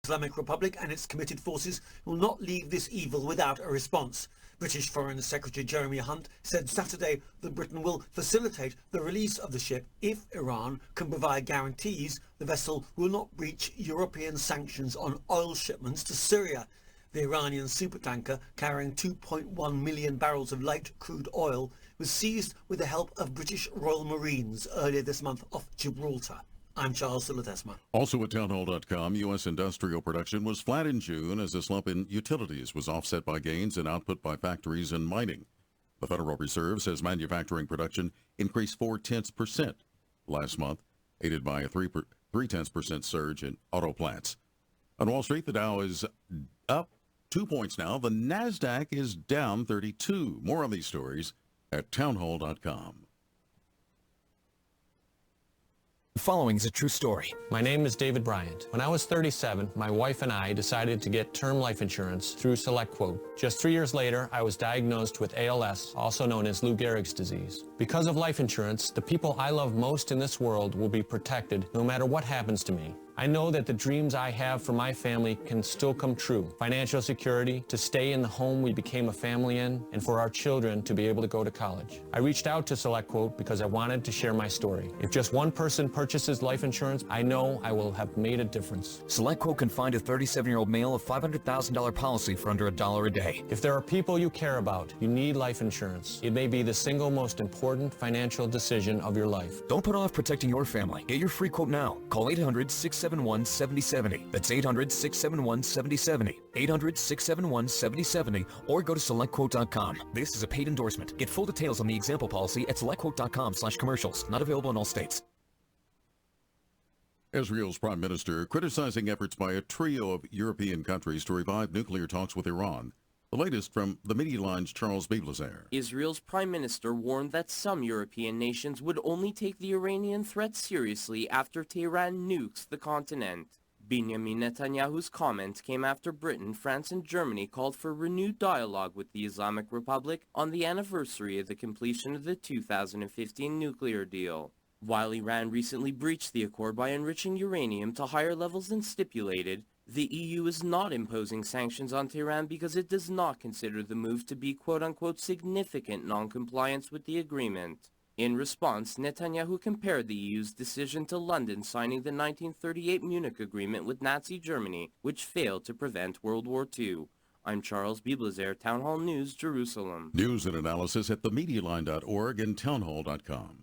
Islamic Republic and its committed forces will not leave this evil without a response. British Foreign Secretary Jeremy Hunt said Saturday that Britain will facilitate the release of the ship if Iran can provide guarantees the vessel will not breach European sanctions on oil shipments to Syria. The Iranian supertanker carrying 2.1 million barrels of light crude oil was seized with the help of British Royal Marines earlier this month off Gibraltar. I'm Charles Silladesma. Also at townhall.com, U.S. industrial production was flat in June as a slump in utilities was offset by gains in output by factories and mining. The Federal Reserve says manufacturing production increased 0.4% last month, aided by a 0.3% surge in auto plants. On Wall Street, the Dow is up 2 points now. The NASDAQ is down 32. More on these stories at townhall.com. The following is a true story. My name is David Bryant. When I was 37, my wife and I decided to get term life insurance through SelectQuote. Just 3 years later, I was diagnosed with ALS, also known as Lou Gehrig's disease. Because of life insurance, the people I love most in this world will be protected no matter what happens to me. I know that the dreams I have for my family can still come true. Financial security, to stay in the home we became a family in, and for our children to be able to go to college. I reached out to SelectQuote because I wanted to share my story. If just one person purchases life insurance, I know I will have made a difference. SelectQuote can find a 37-year-old male a $500,000 policy for under $1 a day. If there are people you care about, you need life insurance. It may be the single most important financial decision of your life. Don't put off protecting your family. Get your free quote now. Call 800-671-7070. That's 800-671-7070. 800-671-7070. Or go to SelectQuote.com. This is a paid endorsement. Get full details on the example policy at SelectQuote.com/commercials. Not available in all states. Israel's prime minister criticizing efforts by a trio of European countries to revive nuclear talks with Iran. The latest from the Media Line's Charles Biblazer. Israel's prime minister warned that some European nations would only take the Iranian threat seriously after Tehran nukes the continent. Benjamin Netanyahu's comment came after Britain, France, and Germany called for renewed dialogue with the Islamic Republic on the anniversary of the completion of the 2015 nuclear deal. While Iran recently breached the accord by enriching uranium to higher levels than stipulated, the EU is not imposing sanctions on Tehran because it does not consider the move to be quote-unquote significant non-compliance with the agreement. In response, Netanyahu compared the EU's decision to London signing the 1938 Munich Agreement with Nazi Germany, which failed to prevent World War II. I'm Charles Biblazer, Town Hall News, Jerusalem. News and analysis at themedialine.org and townhall.com.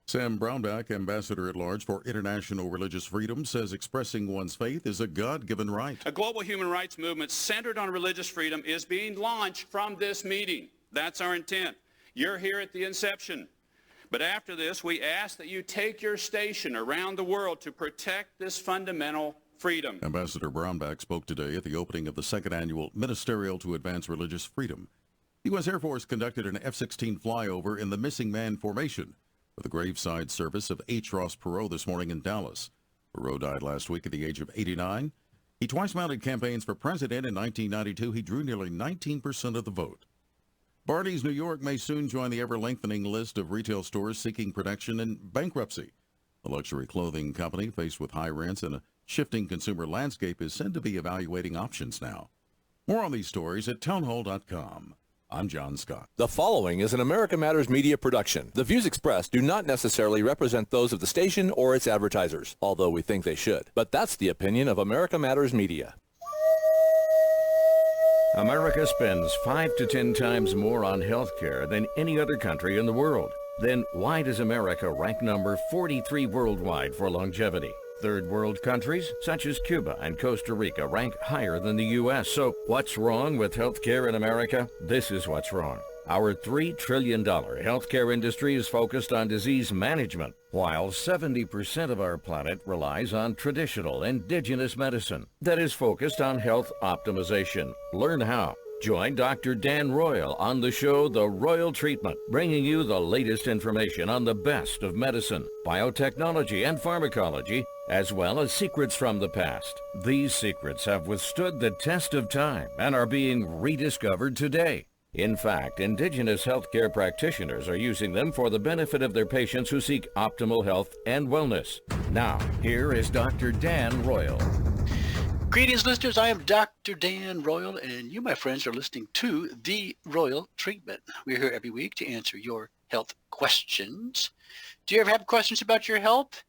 Sam Brownback, Ambassador at Large for International Religious Freedom, says expressing one's faith is a God-given right. A global human rights movement centered on religious freedom is being launched from this meeting. That's our intent. You're here at the inception. But after this, we ask that you take your station around the world to protect this fundamental freedom. Ambassador Brownback spoke today at the opening of the second annual Ministerial to Advance Religious Freedom. The U.S. Air Force conducted an F-16 flyover in the Missing Man Formation with a graveside service of H. Ross Perot this morning in Dallas. Perot died last week at the age of 89. He twice mounted campaigns for president. In 1992, he drew nearly 19% of the vote. Barney's New York may soon join the ever-lengthening list of retail stores seeking protection in bankruptcy. The luxury clothing company, faced with high rents and a shifting consumer landscape, is said to be evaluating options now. More on these stories at townhall.com. I'm John Scott. The following is an America Matters media production. The views expressed do not necessarily represent those of the station or its advertisers, although we think they should. But that's the opinion of America Matters Media. America spends 5 to 10 times more on health care than any other country in the world. Then why does America rank number 43 worldwide for longevity? Third world countries, such as Cuba and Costa Rica, rank higher than the U.S. So what's wrong with healthcare in America? This is what's wrong. Our $3 trillion healthcare industry is focused on disease management, while 70% of our planet relies on traditional indigenous medicine that is focused on health optimization. Learn how. Join Dr. Dan Royal on the show The Royal Treatment, bringing you the latest information on the best of medicine, biotechnology, and pharmacology, as well as secrets from the past. These secrets have withstood the test of time and are being rediscovered today. In fact, indigenous healthcare practitioners are using them for the benefit of their patients who seek optimal health and wellness. Now, here is Dr. Dan Royal. Greetings, listeners. I am Dr. Dan Royal, and you, my friends, are listening to The Royal Treatment. We're here every week to answer your health questions. Do you ever have questions about your health?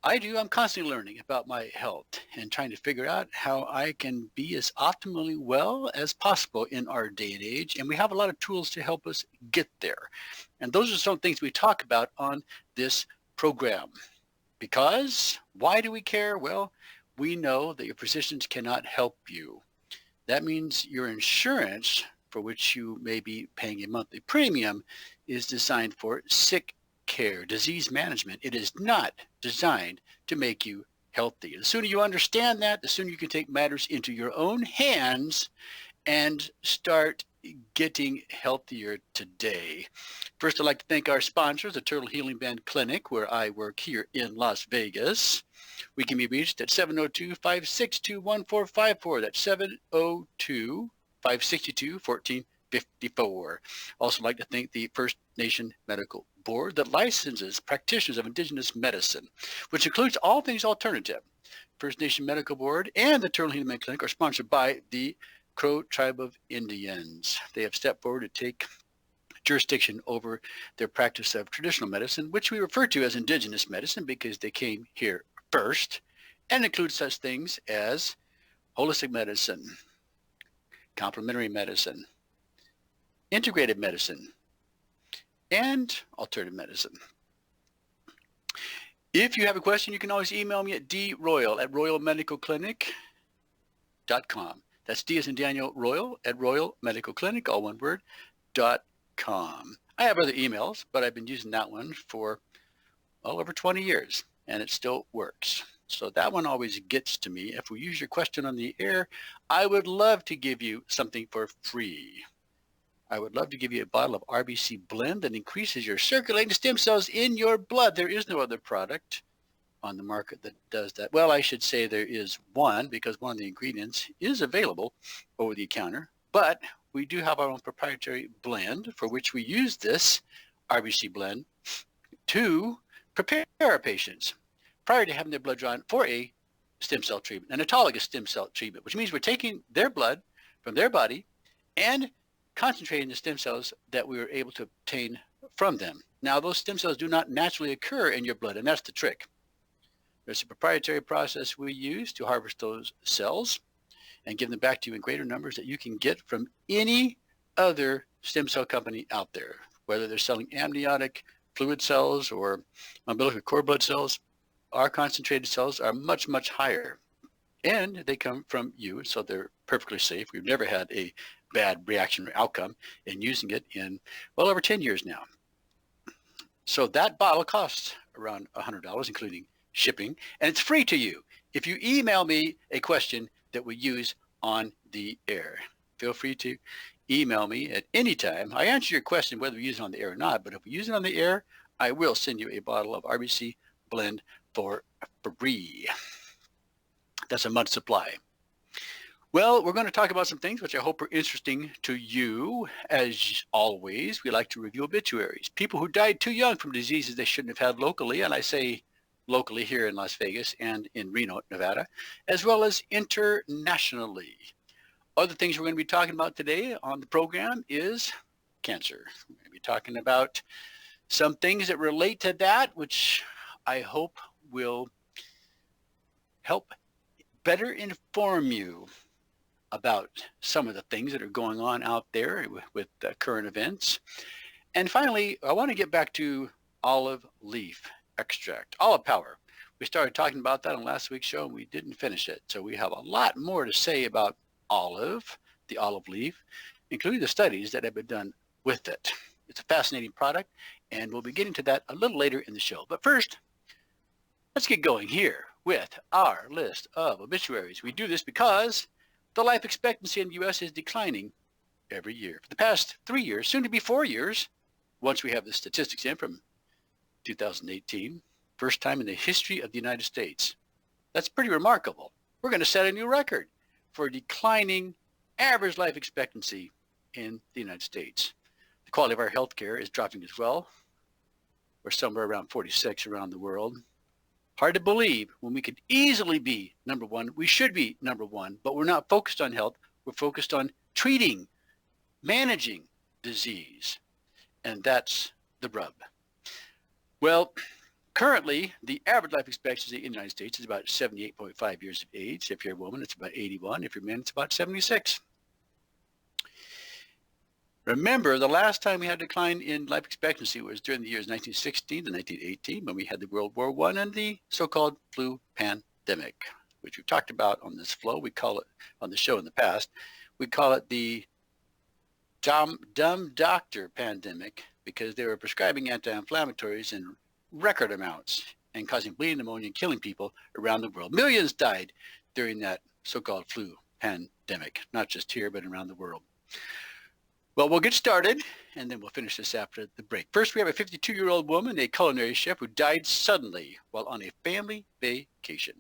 I do. I'm constantly learning about my health and trying to figure out how I can be as optimally well as possible in our day and age. And we have a lot of tools to help us get there. And those are some things we talk about on this program. Because why do we care? Well, we know that your physicians cannot help you. That means your insurance, for which you may be paying a monthly premium, is designed for sick care, disease management. It is not designed to make you healthy. The sooner you understand that, the sooner you can take matters into your own hands and start getting healthier today. First, I'd like to thank our sponsors, the Turtle Healing Band Clinic, where I work here in Las Vegas. We can be reached at 702-562-1454. That's 702-562-1454. Also like to thank the First Nation Medical Board that licenses practitioners of indigenous medicine, which includes all things alternative. First Nation Medical Board and the Turtle Healing Band Clinic are sponsored by the Crow Tribe of Indians. They have stepped forward to take jurisdiction over their practice of traditional medicine, which we refer to as indigenous medicine because they came here first, and includes such things as holistic medicine, complementary medicine, integrated medicine, and alternative medicine. If you have a question, you can always email me at droyal@royalmedicalclinic.com. That's D as in Daniel, Royal at Royal Medical Clinic, all one word, .com. I have other emails, but I've been using that one for well over 20 years, and it still works. So that one always gets to me. If we use your question on the air, I would love to give you something for free. I would love to give you a bottle of RBC Blend that increases your circulating stem cells in your blood. There is no other product on the market that does that. Well, I should say there is one because one of the ingredients is available over the counter, but we do have our own proprietary blend for which we use this RBC Blend to prepare our patients prior to having their blood drawn for a stem cell treatment, an autologous stem cell treatment, which means we're taking their blood from their body and concentrating the stem cells that we were able to obtain from them. Now, those stem cells do not naturally occur in your blood, and that's the trick. There's a proprietary process we use to harvest those cells and give them back to you in greater numbers that you can get from any other stem cell company out there, whether they're selling amniotic fluid cells or umbilical cord blood cells. Our concentrated cells are much, much higher, and they come from you, so they're perfectly safe. We've never had a bad reaction or outcome in using it in well over 10 years now. So that bottle costs around $100, including shipping, and it's free to you if you email me a question that we use on the air. Feel free to email me at any time. I answer your question whether we use it on the air or not, but if we use it on the air, I will send you a bottle of RBC Blend for free. That's a month's supply. Well, we're going to talk about some things which I hope are interesting to you. As always, we like to review obituaries. People who died too young from diseases they shouldn't have had locally, and I say locally here in Las Vegas and in Reno, Nevada, as well as internationally. Other things we're going to be talking about today on the program is cancer. We're going to be talking about some things that relate to that, which I hope will help better inform you about some of the things that are going on out there with current events. And finally, I want to get back to olive leaf extract, olive power. We started talking about that on last week's show and we didn't finish it. So we have a lot more to say about olive, the olive leaf, including the studies that have been done with it. It's a fascinating product, and we'll be getting to that a little later in the show. But first, let's get going here with our list of obituaries. We do this because the life expectancy in the U.S. is declining every year. For the past 3 years, soon to be 4 years, once we have the statistics in from 2018, first time in the history of the United States. That's pretty remarkable. We're going to set a new record for declining average life expectancy in the United States. The quality of our healthcare is dropping as well. We're somewhere around 46 around the world. Hard to believe when we could easily be number one. We should be number one, but we're not focused on health. We're focused on treating, managing disease. And that's the rub. Well, currently, the average life expectancy in the United States is about 78.5 years of age. If you're a woman, it's about 81. If you're a man, it's about 76. Remember, the last time we had a decline in life expectancy was during the years 1916 to 1918 when we had the World War I and the so-called flu pandemic, which we've talked about on this flow. We call it, on the show in the past, we call it the dumb doctor pandemic because they were prescribing anti-inflammatories in record amounts and causing bleeding pneumonia and killing people around the world. Millions died during that so-called flu pandemic, not just here, but around the world. Well, we'll get started, and then we'll finish this after the break. First, we have a 52-year-old woman, a culinary chef, who died suddenly while on a family vacation.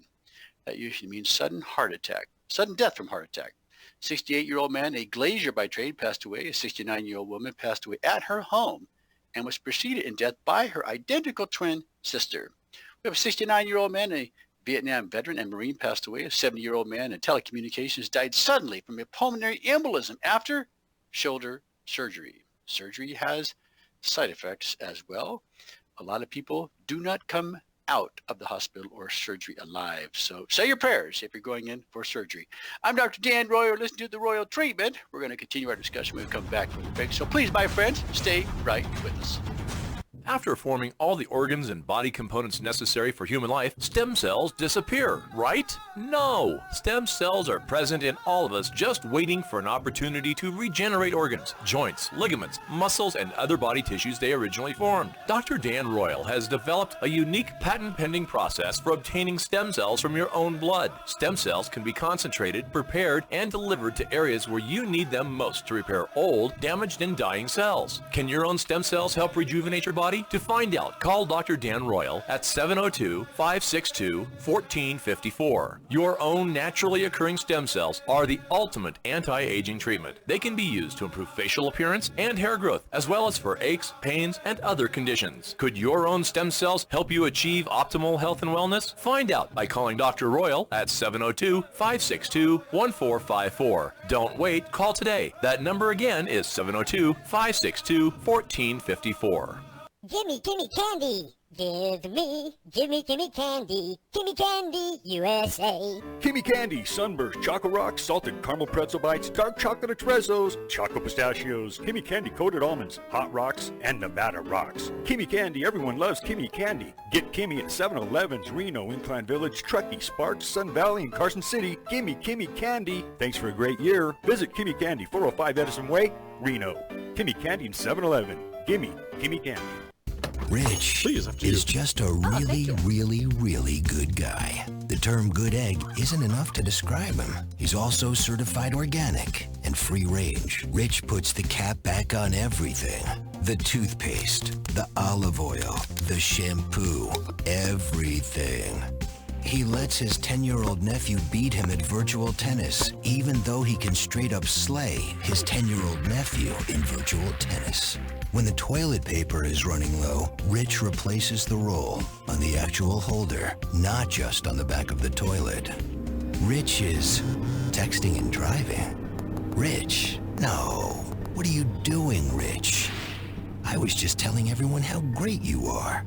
That usually means sudden heart attack, sudden death from heart attack. 68-year-old man, a glazier by trade, passed away. A 69-year-old woman passed away at her home and was preceded in death by her identical twin sister. We have a 69-year-old man, a Vietnam veteran and Marine, passed away. A 70-year-old man in telecommunications died suddenly from a pulmonary embolism after shoulder surgery. Surgery has side effects as well. A lot of people do not come out of the hospital or surgery alive. So say your prayers if you're going in for surgery. I'm Dr. Dan Royal. Listen to the Royal Treatment. We're going to continue our discussion when we come back from the break. So please, my friends, stay right with us. After forming all the organs and body components necessary for human life, stem cells disappear, right? No! Stem cells are present in all of us, just waiting for an opportunity to regenerate organs, joints, ligaments, muscles, and other body tissues they originally formed. Dr. Dan Royal has developed a unique patent-pending process for obtaining stem cells from your own blood. Stem cells can be concentrated, prepared, and delivered to areas where you need them most to repair old, damaged, and dying cells. Can your own stem cells help rejuvenate your body? To find out, call Dr. Dan Royal at 702-562-1454. Your own naturally occurring stem cells are the ultimate anti-aging treatment. They can be used to improve facial appearance and hair growth, as well as for aches, pains, and other conditions. Could your own stem cells help you achieve optimal health and wellness? Find out by calling Dr. Royal at 702-562-1454. Don't wait, call today. That number again is 702-562-1454. Gimme candy. Give me candy. Gimme candy, USA. Gimme candy, Sunburst, Choco Rocks, salted caramel pretzel bites, dark chocolate Trezzos, Choco Pistachios, Gimme candy coated almonds, Hot Rocks, and Nevada Rocks. Gimme candy, everyone loves Gimme candy. Get Gimme at 7-Elevens, Reno, Incline Village, Truckee, Sparks, Sun Valley, and Carson City. Gimme candy. Thanks for a great year. Visit Gimme Candy, 405 Edison Way, Reno. Gimme candy in 7-Eleven. Gimme candy. Rich is just a really good guy. The term good egg isn't enough to describe him. He's also certified organic and free range. Rich puts the cap back on everything. The toothpaste, the olive oil, the shampoo, everything. He lets his 10-year-old nephew beat him at virtual tennis, even though he can straight up slay his 10-year-old nephew in virtual tennis. When the toilet paper is running low, Rich replaces the roll on the actual holder, not just on the back of the toilet. Rich is texting and driving. Rich? No. What are you doing, Rich? I was just telling everyone how great you are.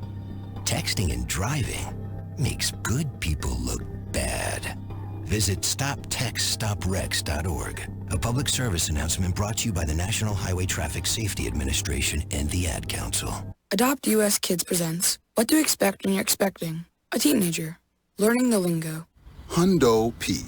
Texting and driving makes good people look bad. Visit StopTextStopWrecks.org. A public service announcement brought to you by the National Highway Traffic Safety Administration and the Ad Council. Adopt US Kids presents What to Expect When You're Expecting a Teenager. Learning the lingo. Hundo P.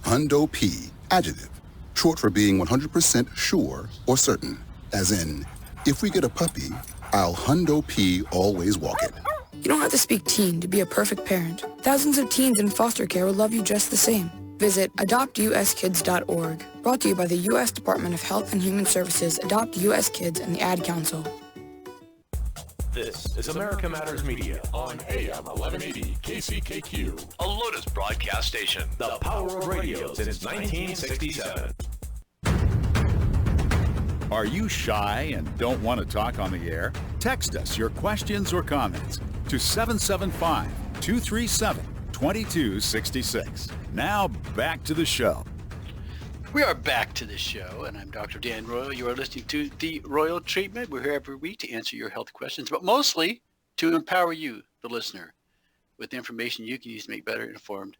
Hundo P. Adjective. Short for being 100% sure or certain. As in, if we get a puppy, I'll Hundo P always walk it. You don't have to speak teen to be a perfect parent. Thousands of teens in foster care will love you just the same. Visit AdoptUSKids.org. Brought to you by the U.S. Department of Health and Human Services, Adopt U.S. Kids, and the Ad Council. This is America Matters Media on AM 1180 KCKQ, a Lotus broadcast station. The power of radio since 1967. Are you shy and don't want to talk on the air? Text us your questions or comments to 775-237-2266. Now back to the show. We are back to the show, and I'm Dr. Dan Royal. You are listening to The Royal Treatment. We're here every week to answer your health questions, but mostly to empower you, the listener, with information you can use to make better informed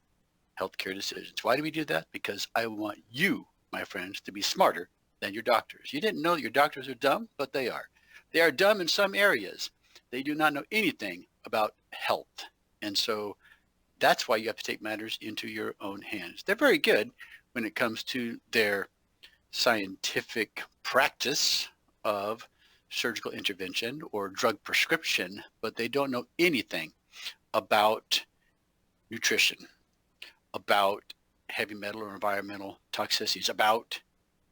healthcare decisions. Why do we do that? Because I want you, my friends, to be smarter than your doctors. You didn't know that your doctors are dumb, but they are. They are dumb in some areas. They do not know anything about health. And so that's why you have to take matters into your own hands. They're very good when it comes to their scientific practice of surgical intervention or drug prescription, but they don't know anything about nutrition, about heavy metal or environmental toxicities, about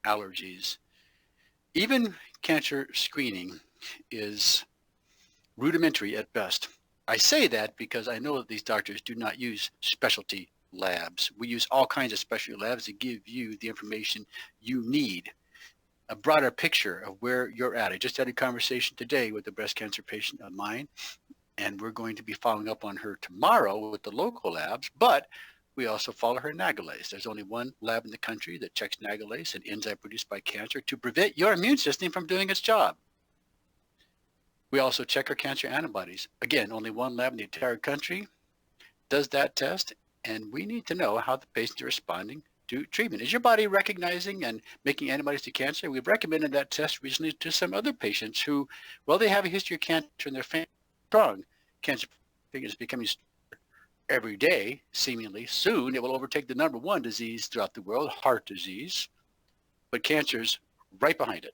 allergies. Even cancer screening is rudimentary at best. I say that because I know that these doctors do not use specialty labs. We use all kinds of specialty labs to give you the information you need. A broader picture of where you're at. I just had a conversation today with a breast cancer patient of mine, and we're going to be following up on her tomorrow with the local labs, but we also follow her nagalase. There's only one lab in the country that checks nagalase, an enzyme produced by cancer, to prevent your immune system from doing its job. We also check our cancer antibodies. Again, only one lab in the entire country does that test, and we need to know how the patients are responding to treatment. Is your body recognizing and making antibodies to cancer? We've recommended that test recently to some other patients who, well, they have a history of cancer and they're strong. Cancer is becoming every day, seemingly. Soon it will overtake the number one disease throughout the world, heart disease, but cancer's right behind it.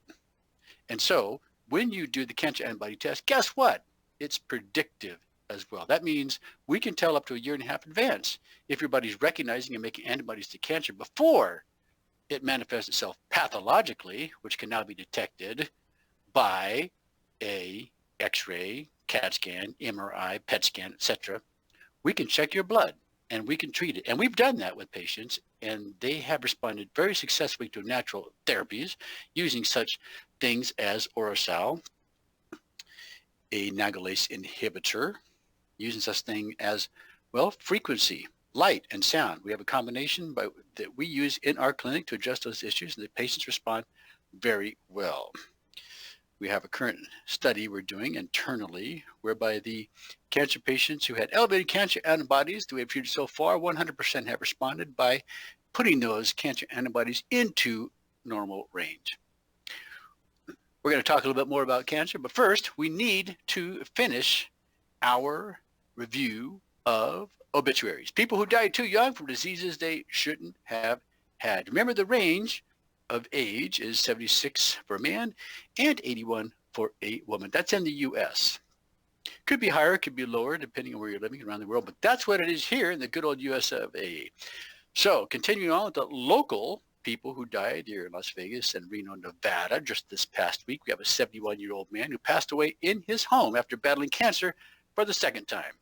And so when you do the cancer antibody test, guess what? It's predictive as well. That means we can tell up to a year and a half in advance if your body's recognizing and making antibodies to cancer before it manifests itself pathologically, which can now be detected by a X-ray, CAT scan, MRI, PET scan, etc. We can check your blood and we can treat it. And we've done that with patients, and they have responded very successfully to natural therapies using such things as Orasal, a nagalase inhibitor, using such thing as, well, frequency, light, and sound. We have a combination that we use in our clinic to address those issues, and the patients respond very well. We have a current study we're doing internally whereby the cancer patients who had elevated cancer antibodies that we have treated so far, 100% have responded by putting those cancer antibodies into normal range. We're going to talk a little bit more about cancer, but first we need to finish our review of obituaries. People who died too young from diseases they shouldn't have had. Remember, the range of age is 76 for a man and 81 for a woman. That's in the U.S. Could be higher, could be lower, depending on where you're living around the world, but that's what it is here in the good old U.S. of A. So continuing on with the local people who died here in Las Vegas and Reno, Nevada, just this past week, we have a 71-year-old man who passed away in his home after battling cancer for the second time.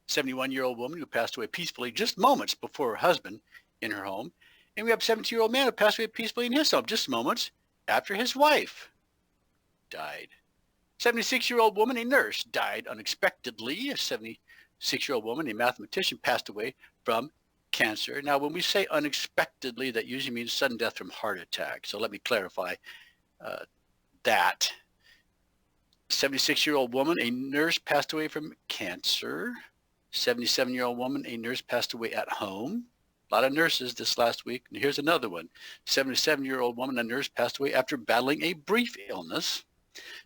71-year-old woman who passed away peacefully just moments before her husband in her home. And we have a 72-year-old man who passed away peacefully in his home just moments after his wife died. 76-year-old woman, a nurse, died unexpectedly. A 76-year-old woman, a mathematician, passed away from cancer. Now, when we say unexpectedly, that usually means sudden death from heart attack. So let me clarify that. 76-year-old woman, a nurse, passed away from cancer. 77-year-old woman, a nurse, passed away at home. A lot of nurses this last week. And here's another one. 77-year-old woman, a nurse, passed away after battling a brief illness.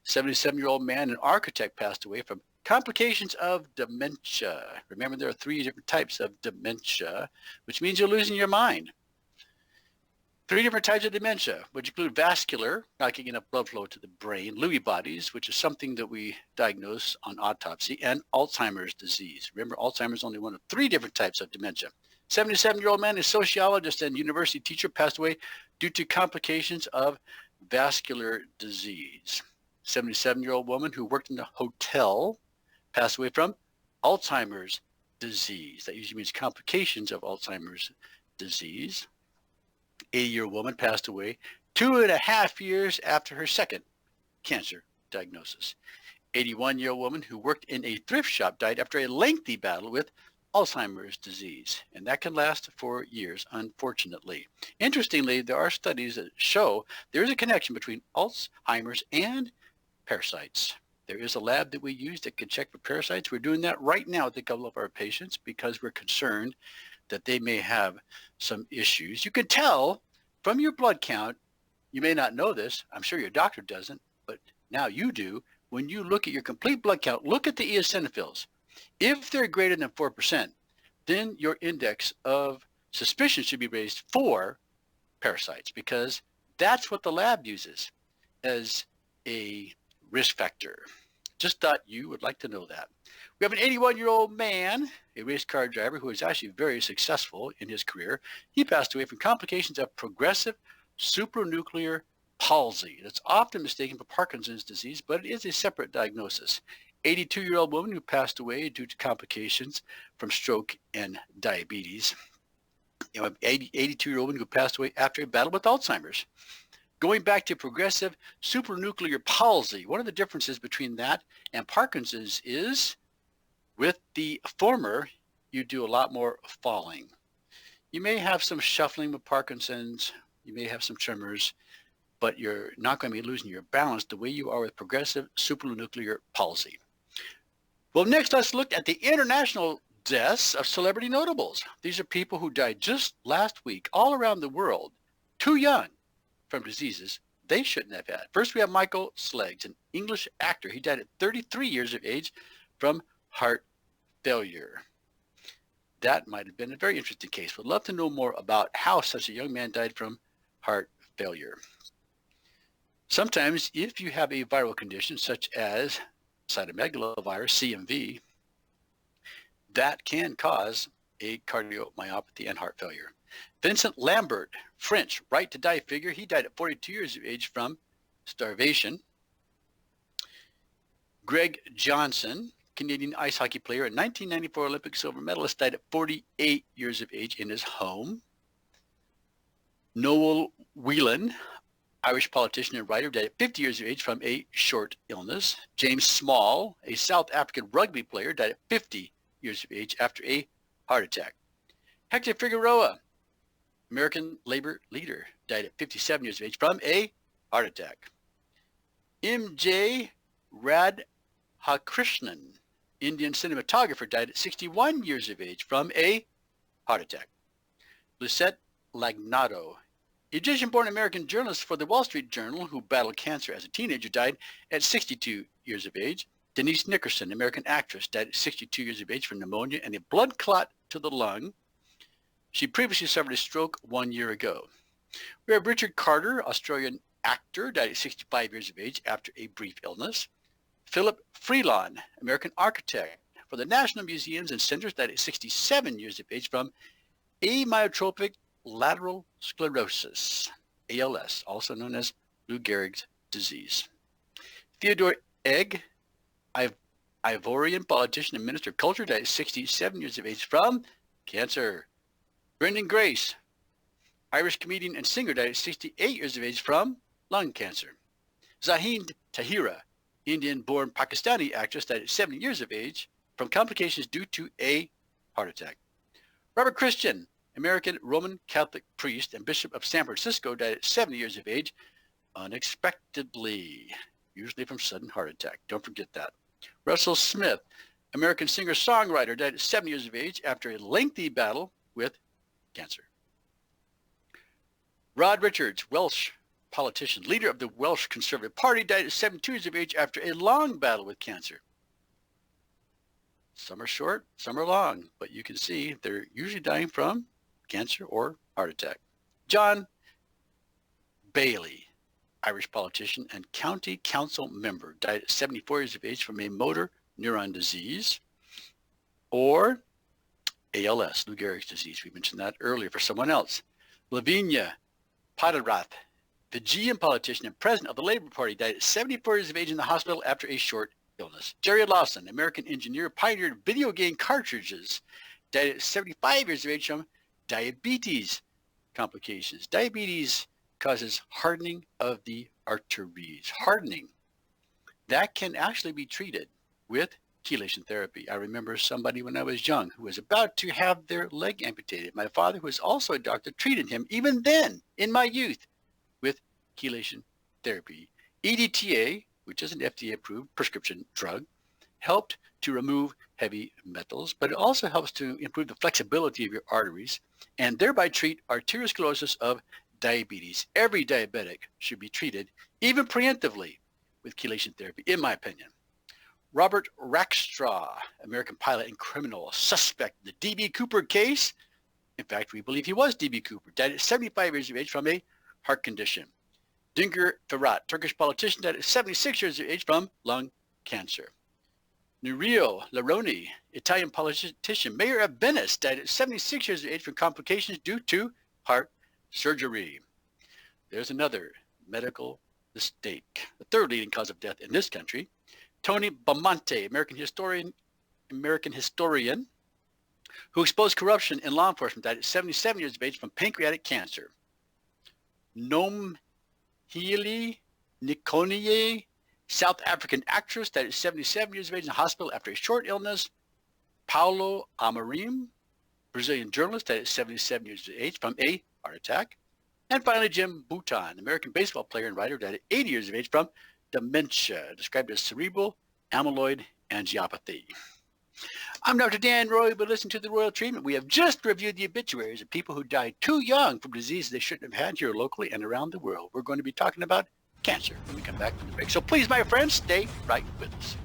77-year-old man, an architect, passed away from complications of dementia. Remember, there are 3 different types of dementia, which means you're losing your mind. 3 different types of dementia, which include vascular, not getting enough blood flow to the brain, Lewy bodies, which is something that we diagnose on autopsy, and Alzheimer's disease. Remember, Alzheimer's is only one of 3 different types of dementia. 77-year-old man, a sociologist and university teacher, passed away due to complications of vascular disease. 77-year-old woman who worked in the hotel passed away from Alzheimer's disease. That usually means complications of Alzheimer's disease. 80-year-old woman passed away 2.5 years after her second cancer diagnosis. 81-year-old woman who worked in a thrift shop died after a lengthy battle with Alzheimer's disease, and that can last for years, unfortunately. Interestingly, there are studies that show there is a connection between Alzheimer's and parasites. There is a lab that we use that can check for parasites. We're doing that right now with a couple of our patients because we're concerned that they may have some issues. You can tell from your blood count, you may not know this, I'm sure your doctor doesn't, but now you do. When you look at your complete blood count, look at the eosinophils. If they're greater than 4%, then your index of suspicion should be raised for parasites because that's what the lab uses as a risk factor. Just thought you would like to know that. We have an 81-year-old man, a race car driver who is actually very successful in his career. He passed away from complications of progressive supranuclear palsy. It's often mistaken for Parkinson's disease, but it is a separate diagnosis. 82-year-old woman who passed away due to complications from stroke and diabetes. 82-year-old woman who passed away after a battle with Alzheimer's. Going back to progressive supranuclear palsy, one of the differences between that and Parkinson's is with the former, you do a lot more falling. You may have some shuffling with Parkinson's, you may have some tremors, but you're not going to be losing your balance the way you are with progressive supranuclear palsy. Well, next let's look at the international deaths of celebrity notables. These are people who died just last week all around the world, too young from diseases they shouldn't have had. First, we have Michael Sleggs, an English actor. He died at 33 years of age from heart failure. That might have been a very interesting case. Would love to know more about how such a young man died from heart failure. Sometimes, if you have a viral condition such as cytomegalovirus, CMV, that can cause a cardiomyopathy and heart failure. Vincent Lambert, French right-to-die figure. He died at 42 years of age from starvation. Greg Johnson, Canadian ice hockey player and 1994 Olympic silver medalist, died at 48 years of age in his home. Noel Whelan, Irish politician and writer, died at 50 years of age from a short illness. James Small, a South African rugby player, died at 50 years of age after a heart attack. Hector Figueroa, American labor leader, died at 57 years of age from a heart attack. M.J. Radhakrishnan, Indian cinematographer, died at 61 years of age from a heart attack. Lucette Lagnato, Egyptian-born American journalist for the Wall Street Journal who battled cancer as a teenager, died at 62 years of age. Denise Nickerson, American actress, died at 62 years of age from pneumonia and a blood clot to the lung. She previously suffered a stroke 1 year ago. We have Richard Carter, Australian actor, died at 65 years of age after a brief illness. Philip Freelon, American architect for the National Museums and Centers, died at 67 years of age from amyotrophic lateral sclerosis, ALS, also known as Lou Gehrig's disease. Theodore Egg, Ivorian politician and minister of culture, died at 67 years of age from cancer. Brendan Grace, Irish comedian and singer, died at 68 years of age from lung cancer. Zahind Tahira, Indian-born Pakistani actress, died at 70 years of age from complications due to a heart attack. Robert Christian, American Roman Catholic priest and Bishop of San Francisco, died at 70 years of age unexpectedly, usually from sudden heart attack. Don't forget that. Russell Smith, American singer-songwriter, died at 70 years of age after a lengthy battle with cancer. Rod Richards, Welsh politician, leader of the Welsh Conservative Party, died at 72 years of age after a long battle with cancer. Some are short, some are long, but you can see they're usually dying from cancer or heart attack. John Bailey, Irish politician and county council member, died at 74 years of age from a motor neuron disease or ALS, Lou Gehrig's disease. We mentioned that earlier for someone else. Lavinia Padarath, Fijian politician and president of the Labour Party, died at 74 years of age in the hospital after a short illness. Jerry Lawson, American engineer, pioneered video game cartridges, died at 75 years of age from diabetes complications. Diabetes causes hardening of the arteries. Hardening. That can actually be treated with chelation therapy. I remember somebody when I was young who was about to have their leg amputated. My father, who was also a doctor, treated him even then in my youth with chelation therapy. EDTA, which is an FDA-approved prescription drug, helped to remove heavy metals, but it also helps to improve the flexibility of your arteries and thereby treat arteriosclerosis of diabetes. Every diabetic should be treated, even preemptively, with chelation therapy, in my opinion. Robert Rackstraw, American pilot and criminal suspect in the D.B. Cooper case. In fact, we believe he was D.B. Cooper, died at 75 years of age from a heart condition. Dingur Ferhat, Turkish politician, died at 76 years of age from lung cancer. Nurio Laroni, Italian politician, mayor of Venice, died at 76 years of age from complications due to heart surgery. There's another medical mistake. The third leading cause of death in this country. Tony Bamonte, American historian, who exposed corruption in law enforcement, died at 77 years of age from pancreatic cancer. Noam Healy Nikonye, South African actress, died at 77 years of age in the hospital after a short illness. Paulo Amorim, Brazilian journalist, died at 77 years of age from a heart attack. And finally, Jim Bouton, American baseball player and writer, died at 80 years of age from dementia, described as cerebral amyloid angiopathy. I'm Dr. Dan Roy, but listen to the Royal Treatment. We have just reviewed the obituaries of people who died too young from diseases they shouldn't have had here locally and around the world. We're going to be talking about cancer when we come back from the break. So please, my friends, stay right with us.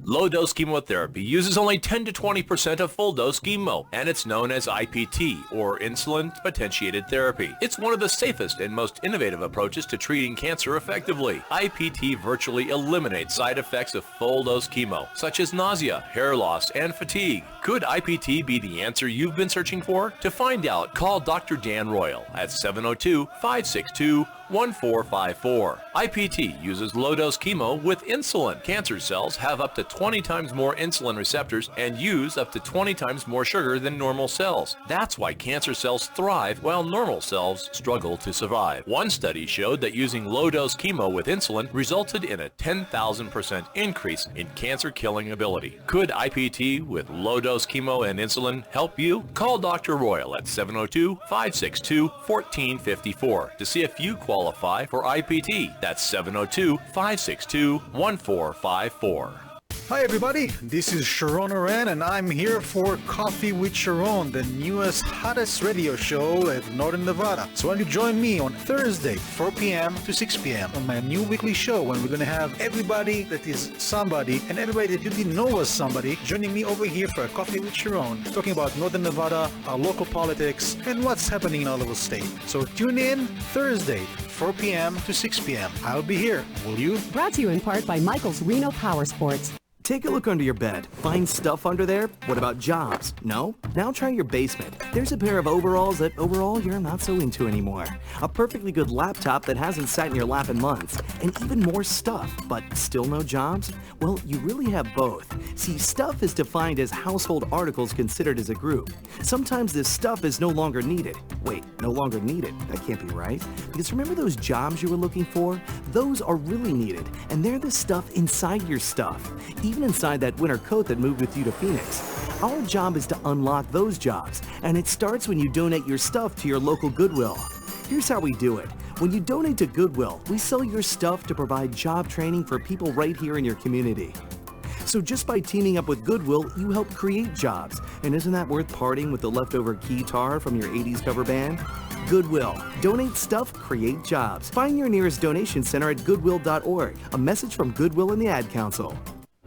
Low-dose chemotherapy uses only 10 to 20% of full-dose chemo, and it's known as IPT, or insulin-potentiated therapy. It's one of the safest and most innovative approaches to treating cancer effectively. IPT virtually eliminates side effects of full-dose chemo, such as nausea, hair loss, and fatigue. Could IPT be the answer you've been searching for? To find out, call Dr. Dan Royal at 702-562-1454. IPT uses low-dose chemo with insulin. Cancer cells have up to 20 times more insulin receptors and use up to 20 times more sugar than normal cells. That's why cancer cells thrive while normal cells struggle to survive. One study showed that using low-dose chemo with insulin resulted in a 10,000% increase in cancer-killing ability. Could IPT with low-dose chemo and insulin help you? Call Dr. Royal at 702-562-1454 to see if you qualify for IPT. That's 702-562-1454. Hi everybody, this is Sharon Oren and I'm here for Coffee with Sharon, the newest, hottest radio show at Northern Nevada. So why don't you join me on Thursday, 4 p.m. to 6 p.m. on my new weekly show when we're going to have everybody that is somebody and everybody that you didn't know was somebody joining me over here for a Coffee with Sharon, talking about Northern Nevada, our local politics, and what's happening in our little state. So tune in Thursday, 4 p.m. to 6 p.m. I'll be here, will you? Brought to you in part by Michael's Reno Power Sports. Take a look under your bed. Find stuff under there? What about jobs? No? Now try your basement. There's a pair of overalls that overall you're not so into anymore. A perfectly good laptop that hasn't sat in your lap in months. And even more stuff, but still no jobs? Well, you really have both. See, stuff is defined as household articles considered as a group. Sometimes this stuff is no longer needed. Wait, no longer needed? That can't be right. Because remember those jobs you were looking for? Those are really needed, and they're the stuff inside your stuff. Even inside that winter coat that moved with you to Phoenix. Our job is to unlock those jobs, and it starts when you donate your stuff to your local Goodwill. Here's how we do it. When you donate to Goodwill, we sell your stuff to provide job training for people right here in your community. So just by teaming up with Goodwill, you help create jobs. And isn't that worth parting with the leftover guitar from your 80s cover band? Goodwill. Donate stuff, create jobs. Find your nearest donation center at goodwill.org. A message from Goodwill and the Ad Council.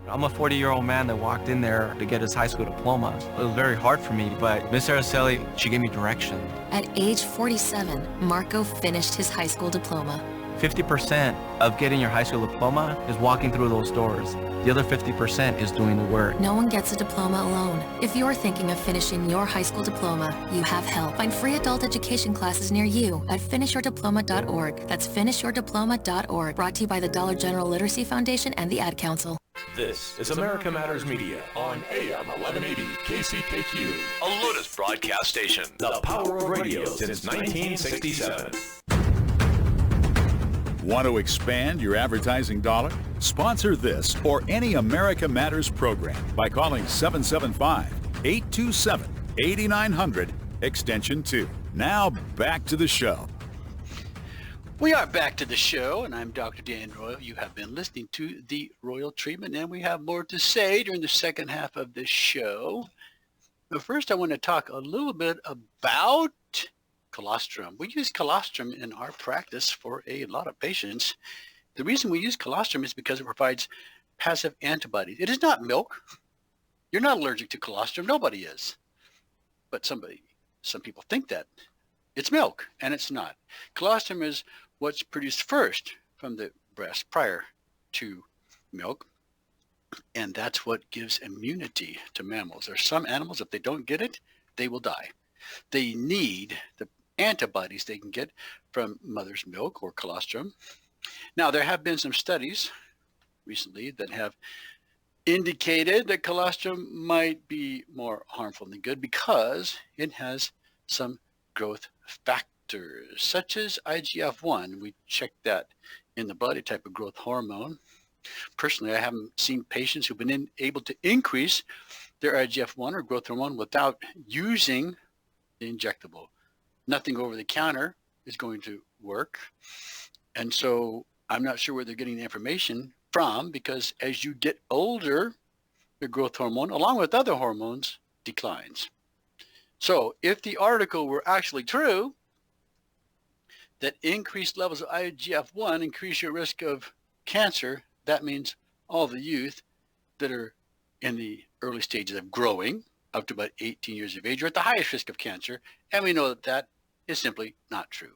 I'm a 40-year-old man that walked in there to get his high school diploma. It was very hard for me, but Miss Araceli, she gave me direction. At age 47, Marco finished his high school diploma. 50% of getting your high school diploma is walking through those doors. The other 50% is doing the work. No one gets a diploma alone. If you're thinking of finishing your high school diploma, you have help. Find free adult education classes near you at finishyourdiploma.org. That's finishyourdiploma.org. Brought to you by the Dollar General Literacy Foundation and the Ad Council. This is America Matters Media on AM 1180 KCKQ, a Lotus broadcast station. The power of radio since 1967. Want to expand your advertising dollar? Sponsor this or any America Matters program by calling 775-827-8900, extension 2. Now back to the show. We are back to the show, and I'm Dr. Dan Royal. You have been listening to The Royal Treatment, and we have more to say during the second half of the show. But first, I want to talk a little bit about colostrum. We use colostrum in our practice for a lot of patients. The reason we use colostrum is because it provides passive antibodies. It is not milk. You're not allergic to colostrum. Nobody is. But some people think that it's milk, and it's not. Colostrum is what's produced first from the breast prior to milk, and that's what gives immunity to mammals. There are some animals, if they don't get it, they will die. They need the antibodies they can get from mother's milk or colostrum. Now, there have been some studies recently that have indicated that colostrum might be more harmful than good because it has some growth factors, such as IGF-1. We checked that in the blood, a type of growth hormone. Personally, I haven't seen patients who've been able to increase their IGF-1 or growth hormone without using the injectable. Nothing over the counter is going to work. And so I'm not sure where they're getting the information from, because as you get older, the growth hormone, along with other hormones, declines. So if the article were actually true, that increased levels of IGF-1 increase your risk of cancer, that means all the youth that are in the early stages of growing, up to about 18 years of age, are at the highest risk of cancer, and we know that that is simply not true.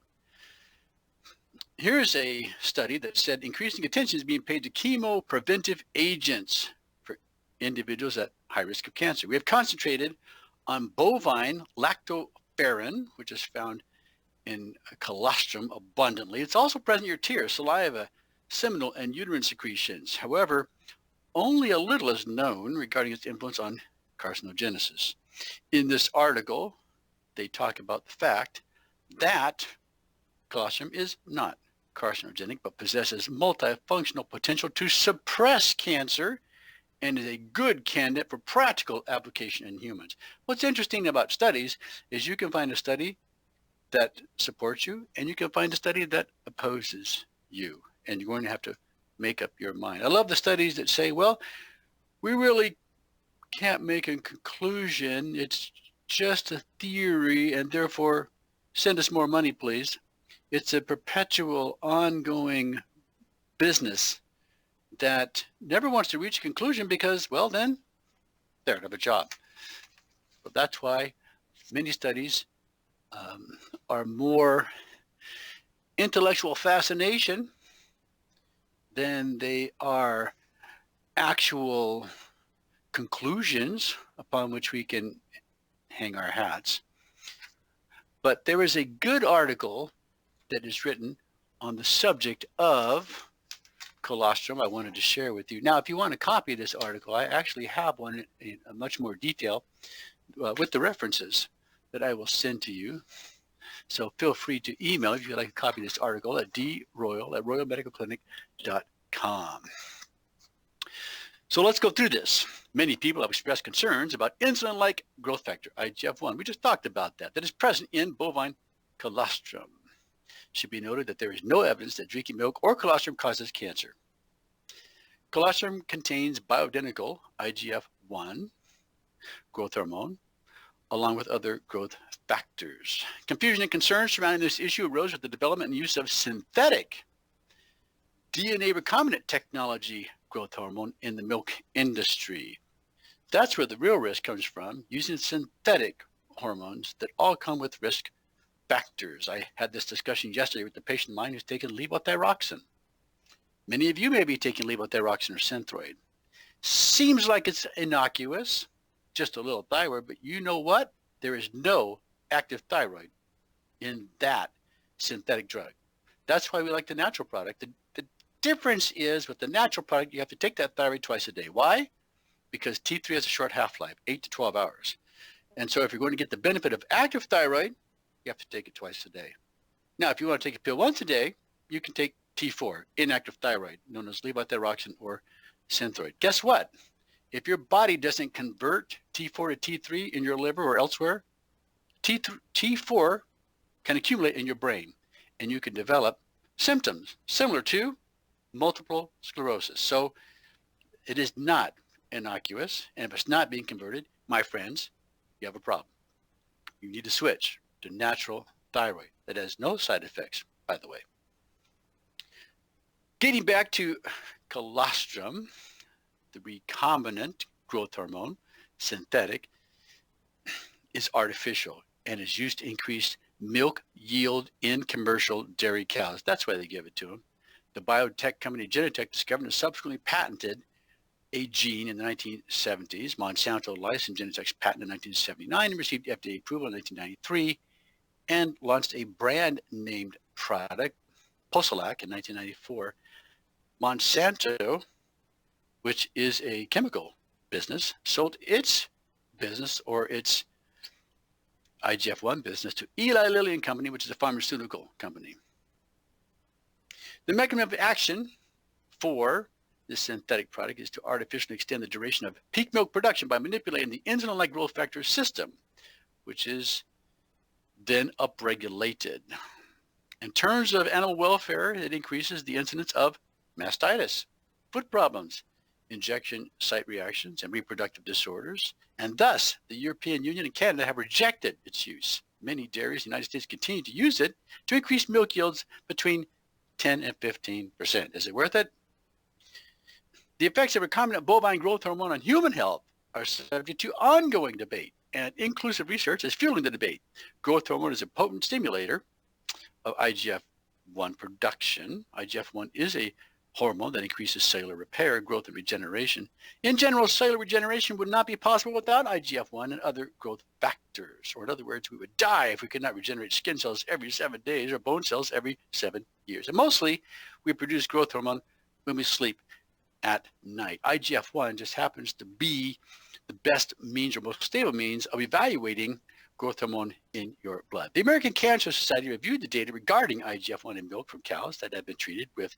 Here's a study that said increasing attention is being paid to chemo-preventive agents for individuals at high risk of cancer. We have concentrated on bovine lactoferrin, which is found in colostrum abundantly. It's also present in your tears, saliva, seminal, and uterine secretions. However, only a little is known regarding its influence on carcinogenesis. In this article, they talk about the fact that colostrum is not carcinogenic, but possesses multifunctional potential to suppress cancer and is a good candidate for practical application in humans. What's interesting about studies is you can find a study that supports you, and you can find a study that opposes you, and you're going to have to make up your mind. I love the studies that say, well, we really can't make a conclusion. It's just a theory, and therefore send us more money, please. It's a perpetual, ongoing business that never wants to reach a conclusion because, well, then they don't have a job. But that's why many studies are more intellectual fascination than they are actual conclusions upon which we can hang our hats. But there is a good article that is written on the subject of colostrum I wanted to share with you. Now, if you want a copy of this article, I actually have one in much more detail with the references that I will send to you. So feel free to email if you'd like a copy of this article at droyal@royalmedicalclinic.com. So let's go through this. Many people have expressed concerns about insulin-like growth factor, IGF-1. We just talked about that is present in bovine colostrum. It should be noted that there is no evidence that drinking milk or colostrum causes cancer. Colostrum contains bioidentical IGF-1 growth hormone, along with other growth factors. Confusion and concerns surrounding this issue arose with the development and use of synthetic DNA recombinant technology growth hormone in the milk industry. That's where the real risk comes from, using synthetic hormones that all come with risk factors. I had this discussion yesterday with a patient of mine who's taken levothyroxine. Many of you may be taking levothyroxine or Synthroid. Seems like it's innocuous, just a little thyroid, but you know what? There is no active thyroid in that synthetic drug. That's why we like the natural product. The difference is with the natural product, you have to take that thyroid twice a day. Why? Because T3 has a short half-life, 8 to 12 hours. And so if you're going to get the benefit of active thyroid, you have to take it twice a day. Now, if you want to take a pill once a day, you can take T4, inactive thyroid, known as levothyroxine or Synthroid. Guess what? If your body doesn't convert T4 to T3 in your liver or elsewhere, T4 can accumulate in your brain, and you can develop symptoms similar to multiple sclerosis. So it is not innocuous, and if it's not being converted, my friends, you have a problem. You need to switch to natural thyroid that has no side effects, by the way. Getting back to colostrum, the recombinant growth hormone, synthetic, is artificial and is used to increase milk yield in commercial dairy cows. That's why they give it to them. The biotech company Genentech discovered and subsequently patented a gene in the 1970s. Monsanto licensed Genentech's patent in 1979 and received FDA approval in 1993 and launched a brand named product, Posilac, in 1994. Monsanto, which is a chemical business, sold its business or its IGF-1 business to Eli Lilly and Company, which is a pharmaceutical company. The mechanism of action for this synthetic product is to artificially extend the duration of peak milk production by manipulating the insulin-like growth factor system, which is then upregulated. In terms of animal welfare, it increases the incidence of mastitis, foot problems, injection site reactions, and reproductive disorders, and thus the European Union and Canada have rejected its use. Many dairies in the United States continue to use it to increase milk yields between 10 and 15%. Is it worth it? The effects of recombinant bovine growth hormone on human health are subject to ongoing debate, and inclusive research is fueling the debate. Growth hormone is a potent stimulator of IGF-1 production. IGF-1 is a hormone that increases cellular repair, growth, and regeneration. In general, cellular regeneration would not be possible without IGF-1 and other growth factors. Or in other words, we would die if we could not regenerate skin cells every 7 days or bone cells every 7 years. And mostly, we produce growth hormone when we sleep at night. IGF-1 just happens to be the best means or most stable means of evaluating growth hormone in your blood. The American Cancer Society reviewed the data regarding IGF-1 in milk from cows that have been treated with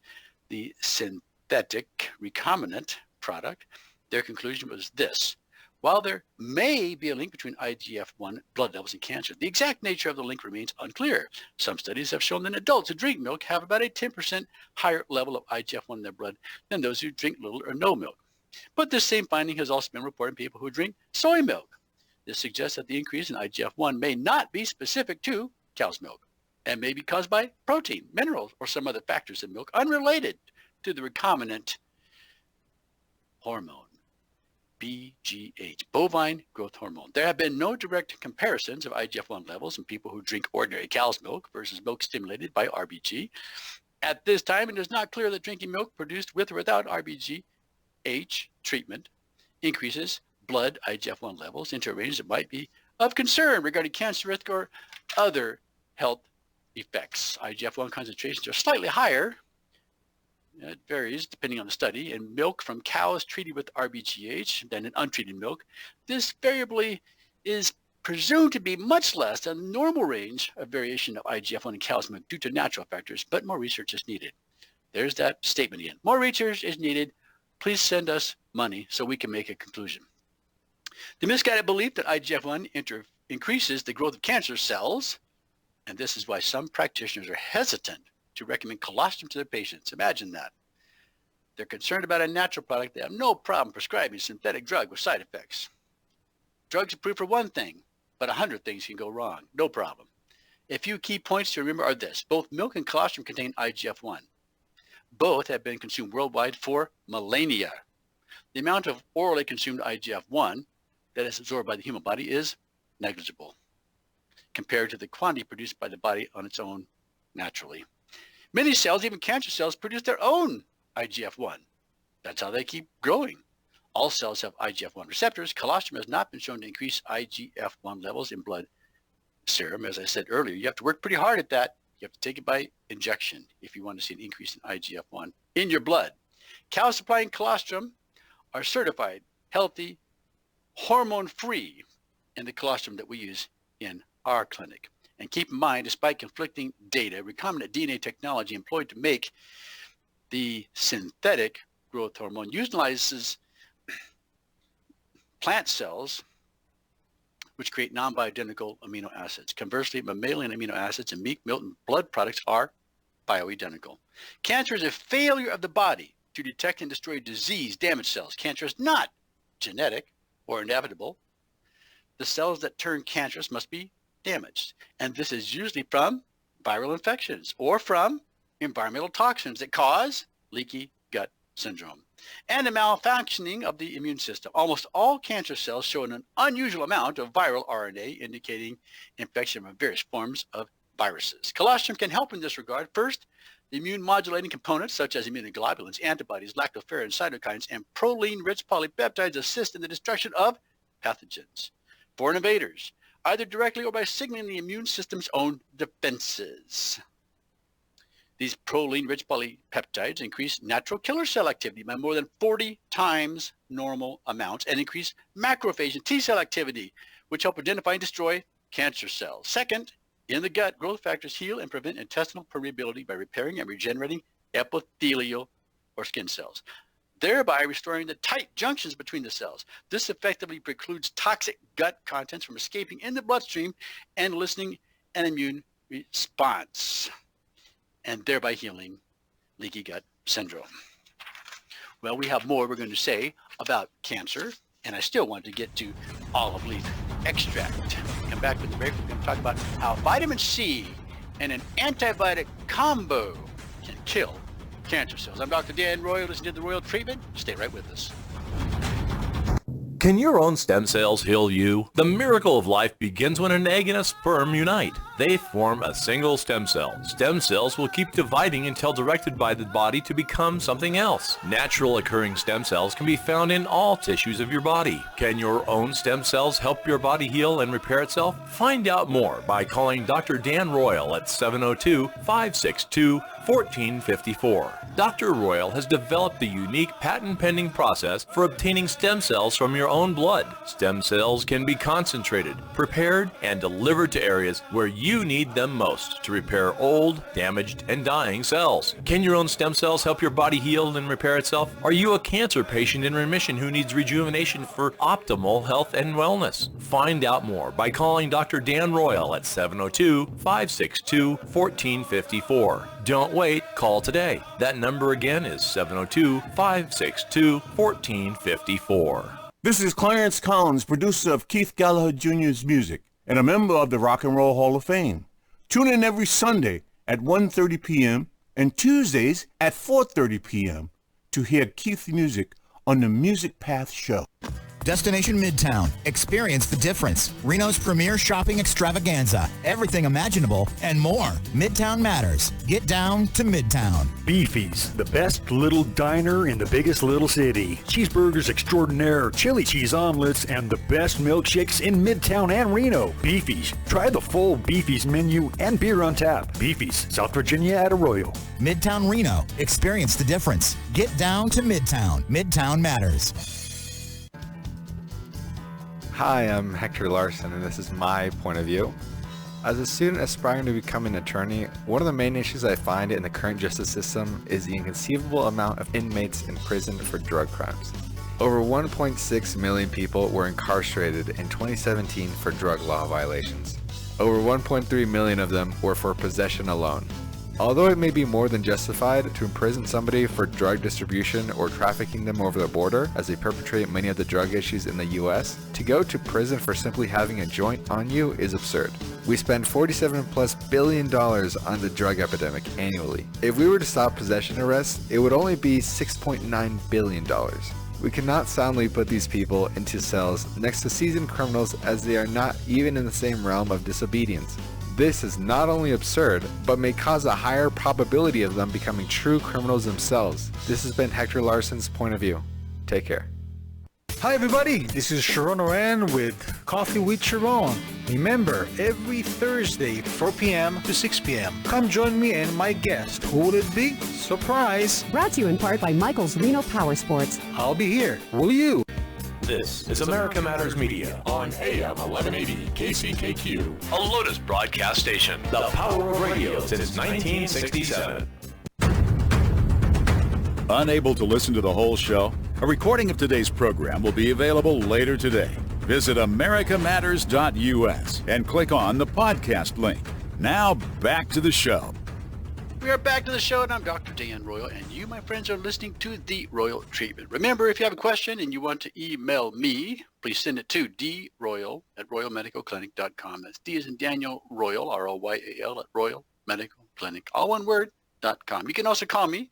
the synthetic recombinant product. Their conclusion was this: while there may be a link between IGF-1 blood levels and cancer, the exact nature of the link remains unclear. Some studies have shown that adults who drink milk have about a 10% higher level of IGF-1 in their blood than those who drink little or no milk. But this same finding has also been reported in people who drink soy milk. This suggests that the increase in IGF-1 may not be specific to cow's milk and may be caused by protein, minerals, or some other factors in milk unrelated to the recombinant hormone, BGH, bovine growth hormone. There have been no direct comparisons of IGF-1 levels in people who drink ordinary cow's milk versus milk stimulated by RBG. At this time, it is not clear that drinking milk produced with or without RBGH treatment increases blood IGF-1 levels into a range that might be of concern regarding cancer risk or other health effects. IGF-1 concentrations are slightly higher, it varies depending on the study, in milk from cows treated with RBGH than in untreated milk. This variably is presumed to be much less than the normal range of variation of IGF-1 in cow's milk due to natural factors, but more research is needed. There's that statement again. More research is needed. Please send us money so we can make a conclusion. The misguided belief that IGF-1 increases the growth of cancer cells, and this is why some practitioners are hesitant to recommend colostrum to their patients. Imagine that. They're concerned about a natural product. They have no problem prescribing a synthetic drug with side effects. Drugs approved for one thing, but 100 things can go wrong. No problem. A few key points to remember are this. Both milk and colostrum contain IGF-1. Both have been consumed worldwide for millennia. The amount of orally consumed IGF-1 that is absorbed by the human body is negligible. compared to the quantity produced by the body on its own naturally. Many cells, even cancer cells, produce their own IGF-1. That's how they keep growing. All cells have IGF-1 receptors. Colostrum has not been shown to increase IGF-1 levels in blood serum. As I said earlier, you have to work pretty hard at that. You have to take it by injection if you want to see an increase in IGF-1 in your blood. Cows supplying colostrum are certified healthy, hormone-free in the colostrum that we use in our clinic. And keep in mind, despite conflicting data, recombinant DNA technology employed to make the synthetic growth hormone utilizes plant cells which create non-bioidentical amino acids. Conversely, mammalian amino acids in meat, milk, and blood products are bioidentical. Cancer is a failure of the body to detect and destroy disease-damaged cells. Cancer is not genetic or inevitable. The cells that turn cancerous must be damaged. And this is usually from viral infections or from environmental toxins that cause leaky gut syndrome and a malfunctioning of the immune system. Almost all cancer cells show an unusual amount of viral RNA, indicating infection of various forms of viruses. Colostrum can help in this regard. First, the immune modulating components such as immunoglobulins, antibodies, lactoferrin, cytokines, and proline-rich polypeptides assist in the destruction of pathogens, foreign invaders, either directly or by signaling the immune system's own defenses. These proline-rich polypeptides increase natural killer cell activity by more than 40 times normal amounts and increase macrophage and T cell activity, which help identify and destroy cancer cells. Second, in the gut, growth factors heal and prevent intestinal permeability by repairing and regenerating epithelial or skin cells, thereby restoring the tight junctions between the cells. This effectively precludes toxic gut contents from escaping in the bloodstream and eliciting an immune response, and thereby healing leaky gut syndrome. Well, we have more we're going to say about cancer, and I still want to get to olive leaf extract. Come back with the break. We're going to talk about how vitamin C and an antibiotic combo can kill cancer cells. I'm Dr. Dan Royal. Listen to The Royal Treatment. Stay right with us. Can your own stem cells heal you? The miracle of life begins when an egg and a sperm unite. They form a single stem cell. Stem cells will keep dividing until directed by the body to become something else. Natural occurring stem cells can be found in all tissues of your body. Can your own stem cells help your body heal and repair itself? Find out more by calling Dr. Dan Royal at 702-562-1454. Dr. Royal has developed the unique patent-pending process for obtaining stem cells from your own blood. Stem cells can be concentrated, prepared, and delivered to areas where you need them most to repair old, damaged, and dying cells. Can your own stem cells help your body heal and repair itself? Are you a cancer patient in remission who needs rejuvenation for optimal health and wellness? Find out more by calling Dr. Dan Royal at 702-562-1454. Don't wait, call today. That number again is 702-562-1454. This is Clarence Collins, producer of Keith Gallagher Jr.'s music and a member of the Rock and Roll Hall of Fame. Tune in every Sunday at 1:30 p.m. and Tuesdays at 4:30 p.m. to hear Keith's music on the Music Path Show. Destination Midtown. Experience the difference. Reno's premier shopping extravaganza. Everything imaginable and more. Midtown matters. Get down to Midtown. Beefy's, the best little diner in the biggest little city. Cheeseburgers extraordinaire, chili cheese omelets, and the best milkshakes in Midtown and Reno. Beefy's. Try the full Beefy's menu and beer on tap. Beefy's, South Virginia at Arroyo. Midtown Reno. Experience the difference. Get down to Midtown. Midtown matters. Hi, I'm Hector Larson, and this is my point of view. As a student aspiring to become an attorney, one of the main issues I find in the current justice system is the inconceivable amount of inmates in prison for drug crimes. Over 1.6 million people were incarcerated in 2017 for drug law violations. Over 1.3 million of them were for possession alone. Although it may be more than justified to imprison somebody for drug distribution or trafficking them over the border as they perpetrate many of the drug issues in the US, to go to prison for simply having a joint on you is absurd. We spend $47+ billion on the drug epidemic annually. If we were to stop possession arrests, it would only be $6.9 billion. We cannot soundly put these people into cells next to seasoned criminals as they are not even in the same realm of disobedience. This is not only absurd, but may cause a higher probability of them becoming true criminals themselves. This has been Hector Larson's point of view. Take care. Hi everybody, this is Sharon Oran with Coffee with Sharon. Remember, every Thursday, 4 p.m. to 6 p.m. Come join me and my guest. Who will it be? Surprise! Brought to you in part by Michael's Reno Power Sports. I'll be here. Will you? This is America Matters Media on AM 1180 KCKQ, a Lotus broadcast station. The power of radio since 1967. Unable to listen to the whole show? A recording of today's program will be available later today. Visit americamatters.us and click on the podcast link. Now back to the show. We are back to the show, and I'm Dr. Dan Royal, and you, my friends, are listening to The Royal Treatment. Remember, if you have a question and you want to email me, please send it to droyal@royalmedicalclinic.com. That's D as in Daniel, Royal, R-O-Y-A-L, at royalmedicalclinic, all one word, .com. You can also call me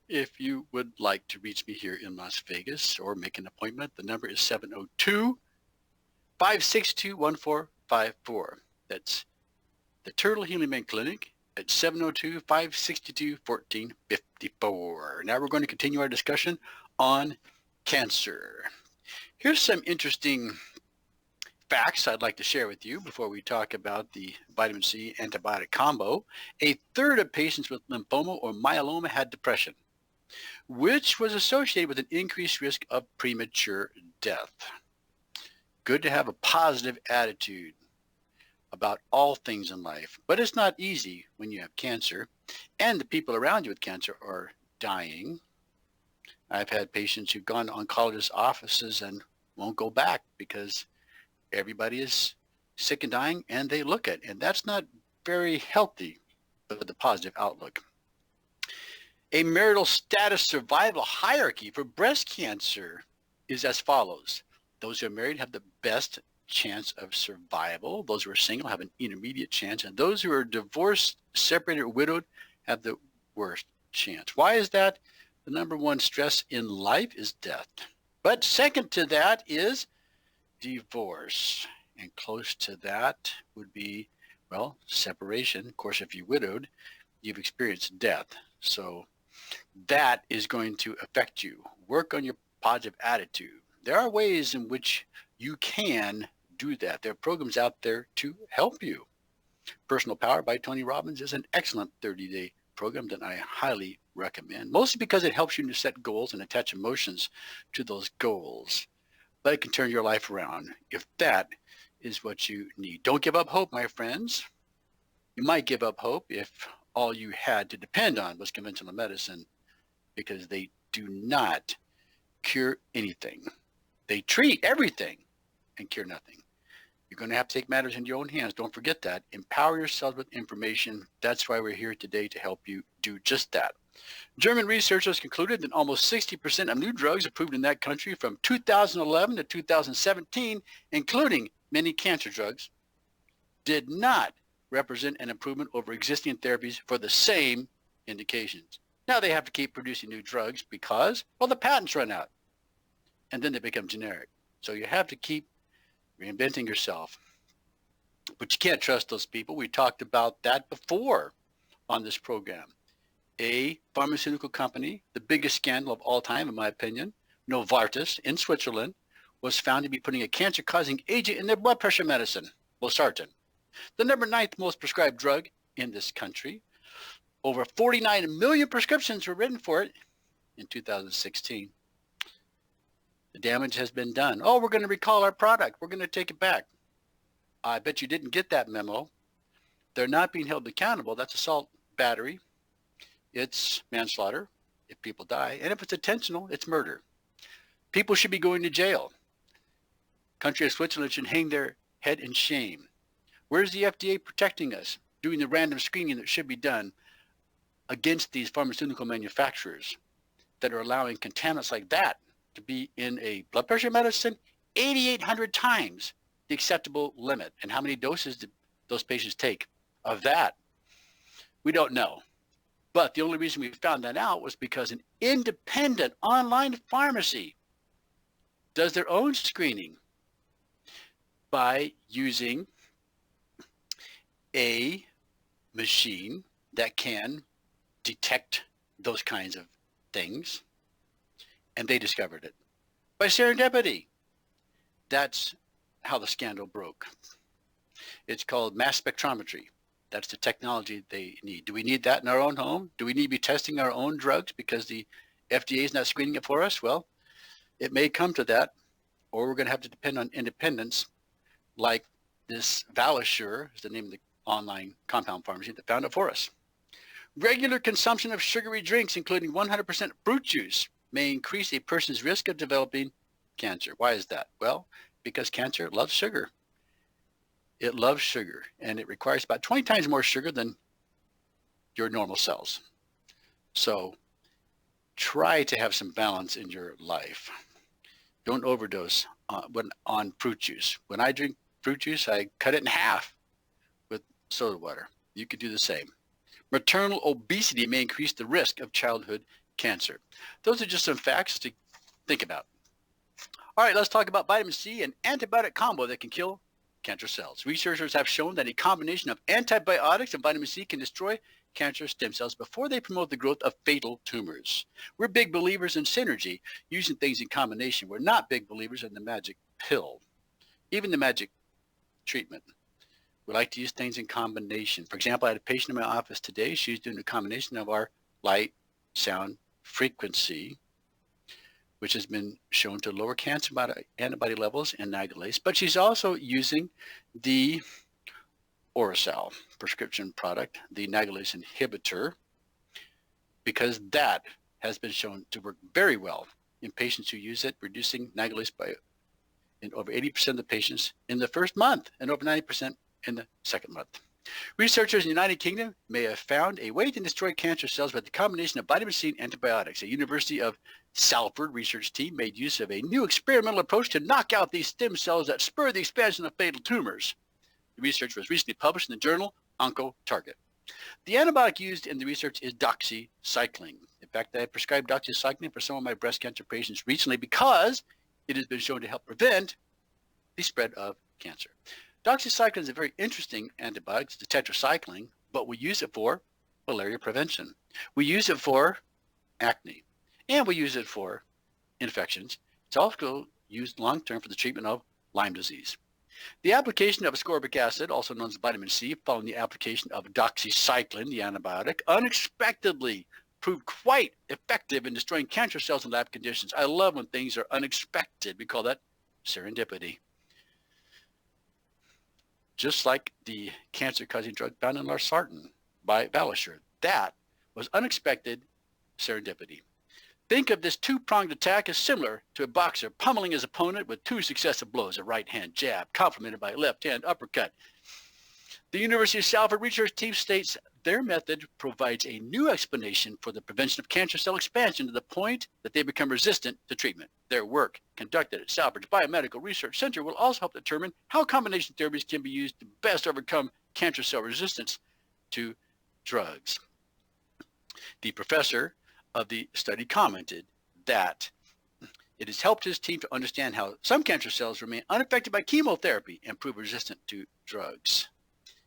if you would like to reach me here in Las Vegas or make an appointment. The number is 702-562-1454. That's the Turtle Healing Man Clinic at 702-562-1454. Now we're going to continue our discussion on cancer. Here's some interesting facts I'd like to share with you before we talk about the vitamin C antibiotic combo. A third of patients with lymphoma or myeloma had depression, which was associated with an increased risk of premature death. Good to have a positive attitude about all things in life, but it's not easy when you have cancer and the people around you with cancer are dying. I've had patients who've gone to oncologist offices and won't go back because everybody is sick and dying and they look at it, and that's not very healthy for the positive outlook. A marital status survival hierarchy for breast cancer is as follows. Those who are married have the best chance of survival. Those who are single have an intermediate chance, and those who are divorced, separated, or widowed have the worst chance. Why is that? The number one stress in life is death. But second to that is divorce. And close to that would be, well, separation. Of course, if you're widowed, you've experienced death. So that is going to affect you. Work on your positive attitude. There are ways in which you can do that. There are programs out there to help you. Personal Power by Tony Robbins is an excellent 30-day program that I highly recommend, mostly because it helps you to set goals and attach emotions to those goals. But it can turn your life around if that is what you need. Don't give up hope, my friends. You might give up hope if all you had to depend on was conventional medicine, because they do not cure anything. They treat everything and cure nothing. You're going to have to take matters into your own hands. Don't forget that. Empower yourself with information. That's why we're here today, to help you do just that. German researchers concluded that almost 60% of new drugs approved in that country from 2011 to 2017, including many cancer drugs, did not represent an improvement over existing therapies for the same indications. Now they have to keep producing new drugs because, well, the patents run out and then they become generic. So you have to keep reinventing yourself. But you can't trust those people. We talked about that before on this program. A pharmaceutical company, the biggest scandal of all time, in my opinion, Novartis in Switzerland, was found to be putting a cancer-causing agent in their blood pressure medicine, losartan, the number 9th most prescribed drug in this country. Over 49 million prescriptions were written for it in 2016. The damage has been done. Oh, we're going to recall our product. We're going to take it back. I bet you didn't get that memo. They're not being held accountable. That's assault, battery. It's manslaughter if people die. And if it's intentional, it's murder. People should be going to jail. Country of Switzerland should hang their head in shame. Where's the FDA protecting us, doing the random screening that should be done against these pharmaceutical manufacturers that are allowing contaminants like that to be in a blood pressure medicine 8,800 times the acceptable limit? And how many doses did those patients take of that? We don't know. But the only reason we found that out was because an independent online pharmacy does their own screening by using a machine that can detect those kinds of things, and they discovered it by serendipity. That's how the scandal broke. It's called mass spectrometry. That's the technology they need. Do we need that in our own home? Do we need to be testing our own drugs because the FDA is not screening it for us? Well, it may come to that, or we're going to have to depend on independents like this Valisure is the name of the online compound pharmacy that found it for us. Regular consumption of sugary drinks, including 100% fruit juice, may increase a person's risk of developing cancer. Why is that? Well, because cancer loves sugar. It loves sugar, and it requires about 20 times more sugar than your normal cells. So try to have some balance in your life. Don't overdose on fruit juice. When I drink fruit juice, I cut it in half with soda water. You could do the same. Maternal obesity may increase the risk of childhood cancer. Those are just some facts to think about. All right, let's talk about vitamin C and antibiotic combo that can kill cancer cells. Researchers have shown that a combination of antibiotics and vitamin C can destroy cancer stem cells before they promote the growth of fatal tumors. We're big believers in synergy, using things in combination. We're not big believers in the magic pill, even the magic treatment. We like to use things in combination. For example, I had a patient in my office today. She was doing a combination of our light, sound, frequency, which has been shown to lower cancer antibody levels and Nagalase, but she's also using the Oracel prescription product, the Nagalase inhibitor, because that has been shown to work very well in patients who use it, reducing Nagalase in over 80% of the patients in the first month and over 90% in the second month. Researchers in the United Kingdom may have found a way to destroy cancer cells by the combination of vitamin C and antibiotics. A University of Salford research team made use of a new experimental approach to knock out these stem cells that spur the expansion of fatal tumors. The research was recently published in the journal Oncotarget. The antibiotic used in the research is doxycycline. In fact, I prescribed doxycycline for some of my breast cancer patients recently because it has been shown to help prevent the spread of cancer. Doxycycline is a very interesting antibiotic. It's the tetracycline, but we use it for malaria prevention. We use it for acne, and we use it for infections. It's also used long-term for the treatment of Lyme disease. The application of ascorbic acid, also known as vitamin C, following the application of doxycycline, the antibiotic, unexpectedly proved quite effective in destroying cancer cells in lab conditions. I love when things are unexpected. We call that serendipity. Just like the cancer-causing drug found in losartan by Valisure. That was unexpected serendipity. Think of this two-pronged attack as similar to a boxer pummeling his opponent with two successive blows, a right-hand jab, complemented by a left-hand uppercut. The University of Salford research team states their method provides a new explanation for the prevention of cancer cell expansion to the point that they become resistant to treatment. Their work, conducted at Salford's Biomedical Research Center, will also help determine how combination therapies can be used to best overcome cancer cell resistance to drugs. The professor of the study commented that it has helped his team to understand how some cancer cells remain unaffected by chemotherapy and prove resistant to drugs.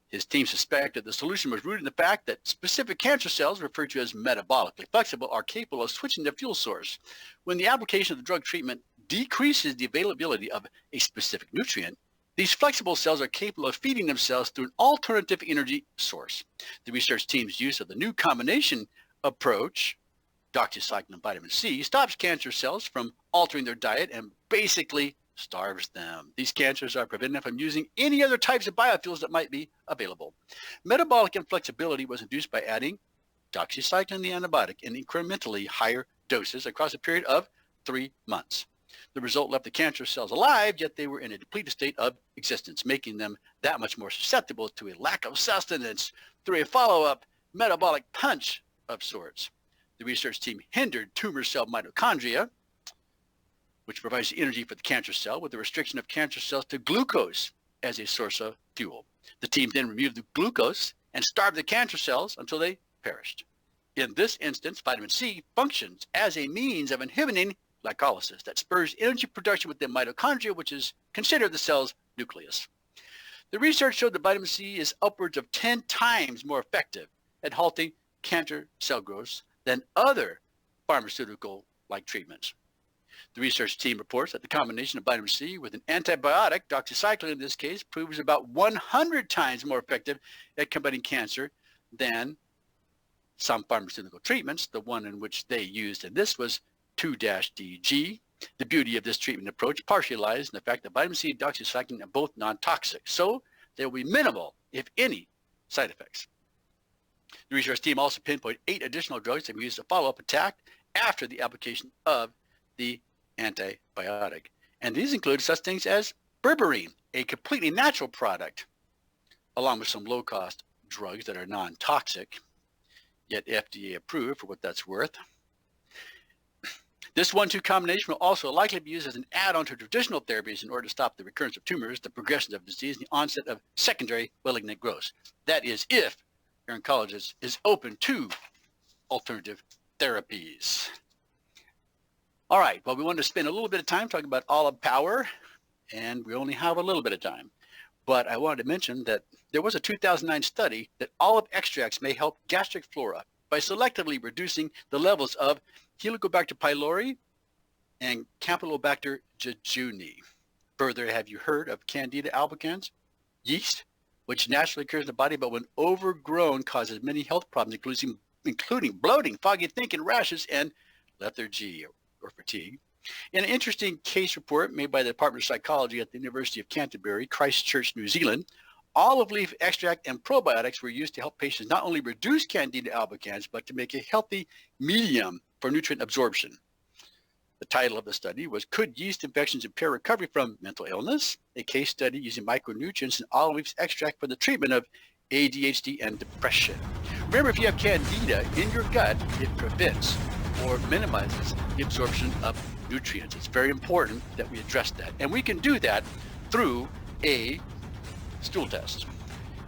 His team suspected the solution was rooted in the fact that specific cancer cells, referred to as metabolically flexible, are capable of switching their fuel source. When the application of the drug treatment decreases the availability of a specific nutrient, these flexible cells are capable of feeding themselves through an alternative energy source. The research team's use of the new combination approach, doxycycline and vitamin C, stops cancer cells from altering their diet and basically starves them. These cancers are prevented from using any other types of biofuels that might be available. Metabolic inflexibility was induced by adding doxycycline, the antibiotic, in incrementally higher doses across a period of 3 months. The result left the cancer cells alive, yet they were in a depleted state of existence, making them that much more susceptible to a lack of sustenance through a follow-up metabolic punch of sorts. The research team hindered tumor cell mitochondria, which provides the energy for the cancer cell, with the restriction of cancer cells to glucose as a source of fuel. The team then removed the glucose and starved the cancer cells until they perished. In this instance, vitamin C functions as a means of inhibiting glycolysis that spurs energy production within mitochondria, which is considered the cell's nucleus. The research showed that vitamin C is upwards of 10 times more effective at halting cancer cell growth than other pharmaceutical-like treatments. The research team reports that the combination of vitamin C with an antibiotic, doxycycline in this case, proves about 100 times more effective at combating cancer than some pharmaceutical treatments. The one in which they used in this was 2-DG. The beauty of this treatment approach partially lies in the fact that vitamin C and doxycycline are both non-toxic, so there will be minimal, if any, side effects. The research team also pinpointed 8 additional drugs that were used to follow up attack after the application of the antibiotic. And these include such things as berberine, a completely natural product, along with some low-cost drugs that are non-toxic, yet FDA approved for what that's worth. This 1-2 combination will also likely be used as an add-on to traditional therapies in order to stop the recurrence of tumors, the progression of disease, and the onset of secondary malignant growth. That is, if your oncologist is open to alternative therapies. All right, well, we wanted to spend a little bit of time talking about olive power, and we only have a little bit of time. But I wanted to mention that there was a 2009 study that olive extracts may help gastric flora by selectively reducing the levels of Helicobacter pylori and Campylobacter jejuni. Further, have you heard of Candida albicans, yeast, which naturally occurs in the body, but when overgrown causes many health problems, including bloating, foggy thinking, rashes, and lethargy or fatigue. In an interesting case report made by the Department of Psychology at the University of Canterbury, Christchurch, New Zealand, olive leaf extract and probiotics were used to help patients not only reduce Candida albicans, but to make a healthy medium for nutrient absorption. The title of the study was Could Yeast Infections Impair Recovery from Mental Illness? A case study using micronutrients and olive leaf extract for the treatment of ADHD and depression. Remember, if you have Candida in your gut, it prevents or minimizes the absorption of nutrients. It's very important that we address that. And we can do that through a stool test.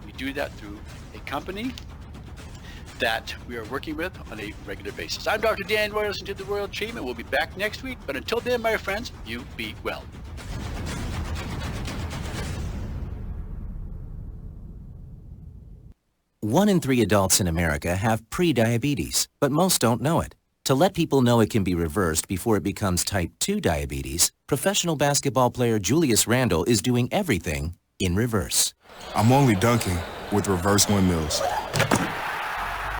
We do that through a company that we are working with on a regular basis. I'm Dr. Dan Royals into the Royal Treatment. We'll be back next week, but until then, my friends, you be well. One in 3 adults in America have pre-diabetes, but most don't know it. To let people know it can be reversed before it becomes type 2 diabetes, professional basketball player Julius Randle is doing everything in reverse. I'm only dunking with reverse windmills.